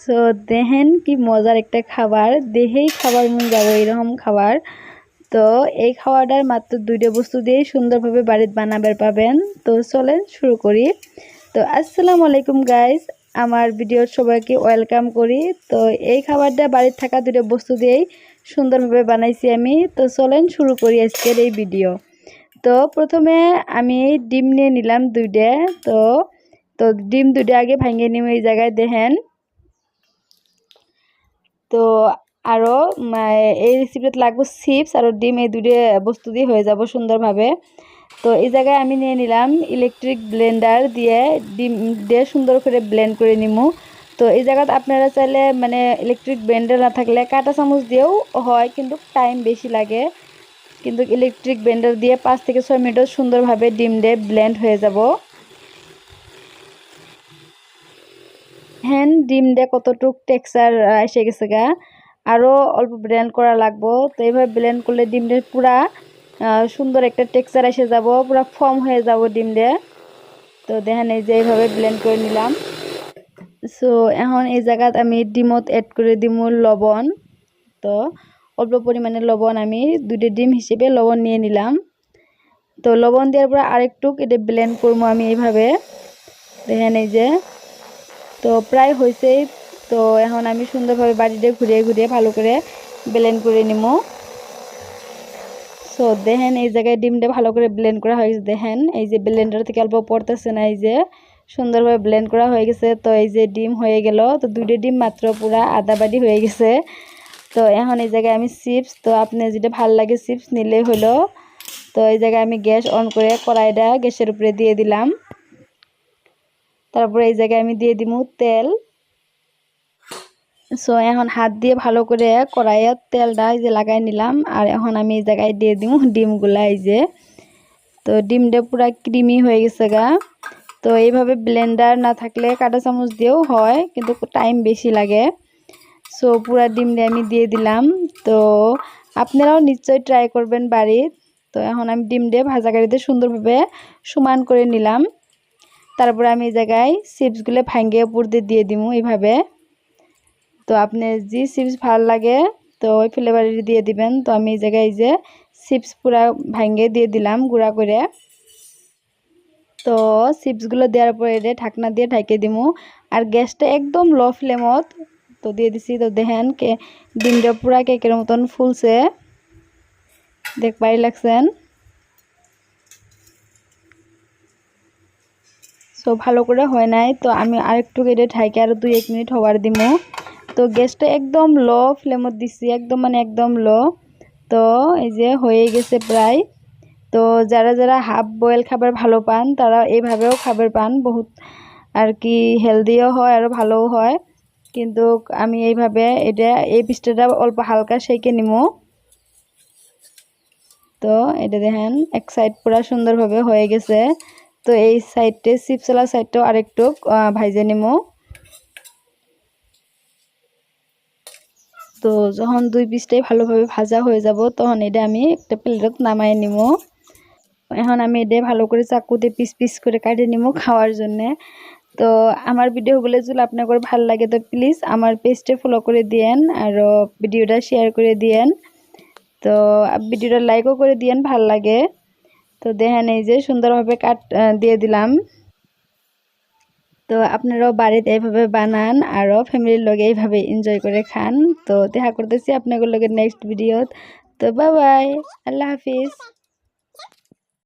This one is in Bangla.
সো দেখেন কি মজার একটা খাবার, দেখেই খাবার মন যাবে এরকম খাবার। তো এই খাওয়াটার মাত্র 2টা বস্তু দিয়ে সুন্দরভাবে বাড়িতে বানাবার পাবেন। তো চলেন শুরু করি। তো আসসালামু আলাইকুম গাইস, আমার ভিডিওর সবাইকে ওয়েলকাম করি। তো এই খাবারটা বাড়িতে থাকা 2টা বস্তু দিয়েই সুন্দরভাবে বানাইছি আমি। তো চলেন শুরু করি আজকের এই ভিডিও। তো প্রথমে আমি ডিম নিয়ে নিলাম 2টা। তো তো ডিম 2টা আগে ভাঙিয়ে নিব। এই জায়গায় দেখেন। তো আরও এই রেসিপিতে লাগবে চিপস আর ডিম, এই 2টা বস্তু দিয়ে হয়ে যাব সুন্দরভাবে। তো এই জায়গায় আমি নিয়ে নিলাম ইলেকট্রিক ব্লেন্ডার দিয়ে ডিম দিয়ে সুন্দর করে ব্লেন্ড করে নিব। তো এই জায়গাতে আপনারা চাইলে ইলেকট্রিক ব্লেন্ডার না থাকলে কাঁটা চামচ দিয়েও হয়, কিন্তু টাইম বেশি লাগে। কিন্তু ইলেকট্রিক ব্লেন্ডার দিয়ে 5 থেকে 6 মিনিটও সুন্দরভাবে ডিম দিয়ে ব্লেন্ড হয়ে যাব। হ্যাঁ, ডিম দিয়ে কতটুক টেক্সচার এসে গেছে গা, আরও অল্প ব্লেন্ড করা লাগবো। তো এইভাবে ব্লেন্ড করলে ডিমটা পুরা সুন্দর একটা টেক্সচার এসে যাব, পুরা ফর্ম হয়ে যাব ডিম দিয়ে। তো দেখেন এই যে এইভাবে ব্লেন্ড করে নিলাম। সো এখন এই জায়গাত আমি ডিমত এড করে দিব লবণ। তো অল্প পরিমাণে লবণ, আমি 2টা ডিম হিসেবে লবণ নিয়ে নিলাম। তো লবণ দেওয়ার পর আরেকটু এটা ব্লেন্ড করবো আমি এইভাবে। দেখেন এই যে, তো প্রায় হয়েছেই। তো এখন আমি সুন্দরভাবে বাটিতে ঘুরিয়ে ঘুরিয়ে ভালো করে ব্লেন্ড করে নিব। সো দেখেন এই জায়গায় ডিমটা ভালো করে ব্লেন্ড করা হয়ে গেছে। দেখেন এই যে ব্লেন্ডার থেকে অল্প পড়তেছে না, এই যে সুন্দরভাবে ব্লেন্ড করা হয়ে গেছে। তো এই যে ডিম হয়ে গেল। তো 2টা ডিম মাত্র পুরা আধা বাটি হয়ে গেছে। তো এখন এই জায়গায় আমি চিপস, তো আপনি যেটা ভাল লাগে চিপস নিলেই হলো। তো এই জায়গায় আমি গ্যাস অন করে কড়াইটা গ্যাসের উপরে দিয়ে দিলাম। তারপরে এই জায়গায় আমি দিয়ে দিব তেল। সো এখন হাত দিয়ে ভালো করে কড়াইয়ের তেলটা এই যে লাগাই নিলাম। আর এখন আমি এই জায়গায় দিয়ে দিব ডিমগুলা। এই যে, তো ডিমটা পুরা ক্রিমি হয়ে গেছে গা। তো এইভাবে ব্লেন্ডার না থাকলে কাঁটা চামচ দিয়েও হয়, কিন্তু টাইম বেশি লাগে। সো পুরা ডিমটা আমি দিয়ে দিলাম। তো আপনারাও নিশ্চয়ই ট্রাই করবেন বাড়ির। তো এখন আমি ডিম দিয়ে ভাজা কারিতে সুন্দরভাবে সমান করে নিলাম। তারপরে আমি এই জায়গায় চিপসগুলো ভাঙিয়ে উপর দিয়ে দিব এইভাবে। তো আপনি যে চিপস ভালো লাগে তো ওই ফ্লেভারের দিয়ে দিবেন। তো আমি এই জায়গায় এই যে চিপস পুরা ভাঙিয়ে দিয়ে দিলাম গুঁড়া করে। তো চিপসগুলো দেওয়ার পরে এটা ঢাকনা দিয়ে ঢাকিয়ে দিব। আর গ্যাসটা একদম লো ফ্লেমত তো দিয়ে দিছি। তো দেখেন ডিমটা পুরা কেকের মতন ফুলছে, দেখবাই লাগছেন। সো ভালো করে হয় নাই, তো আমি আরেকটু কেটে ঢাকি আরও 2-1 মিনিট হওয়ার দিব। তো গ্যাসটা একদম লো ফ্লেমত দিছি, একদম একদম লো। তো এই যে হয়ে গেছে প্রায়। তো যারা যারা হাফ বয়েল খাবার ভালো পান তারা এইভাবেও খাবার পান, বহুত আর কি হেলদিও হয় আর ভালোও হয়। কিন্তু আমি এইভাবে এই পিসটা অল্প হালকা সেঁকে নিব। তো এটা দেখেন এক সাইড পুরা সুন্দরভাবে হয়ে গেছে। তো এই সাইডে চিপসলা সাইডটাও আরেকটু ভাইজে নিব। তো যখন 2 পিসটাই ভালোভাবে ভাজা হয়ে যাব তখন এটা আমি একটা প্লেটত নামাই নিব। এখন আমি এটা ভালো করে চাকুতে পিস পিস করে কাটিয়ে নিব খাওয়ার জন্য। তো আমার ভিডিওগুলো যদি আপনাদের ভালো লাগে তো প্লিজ আমার পেজটা ফলো করে দিয়েন আর ভিডিওটা শেয়ার করে দিয়েন। তো ভিডিওটা লাইকও করে দিয়েন ভাল লাগে। তো দেখেন এই যে সুন্দরভাবে কাট দিয়ে দিলাম। তো আপনারাও বাড়িতে এইভাবে বানান আর ফ্যামিলির লগে এইভাবে এনজয় করে খান। তো দেখা করতেছি আপনাদের লগে নেক্সট ভিডিও। তো বাই বাই, আল্লাহ হাফিজ।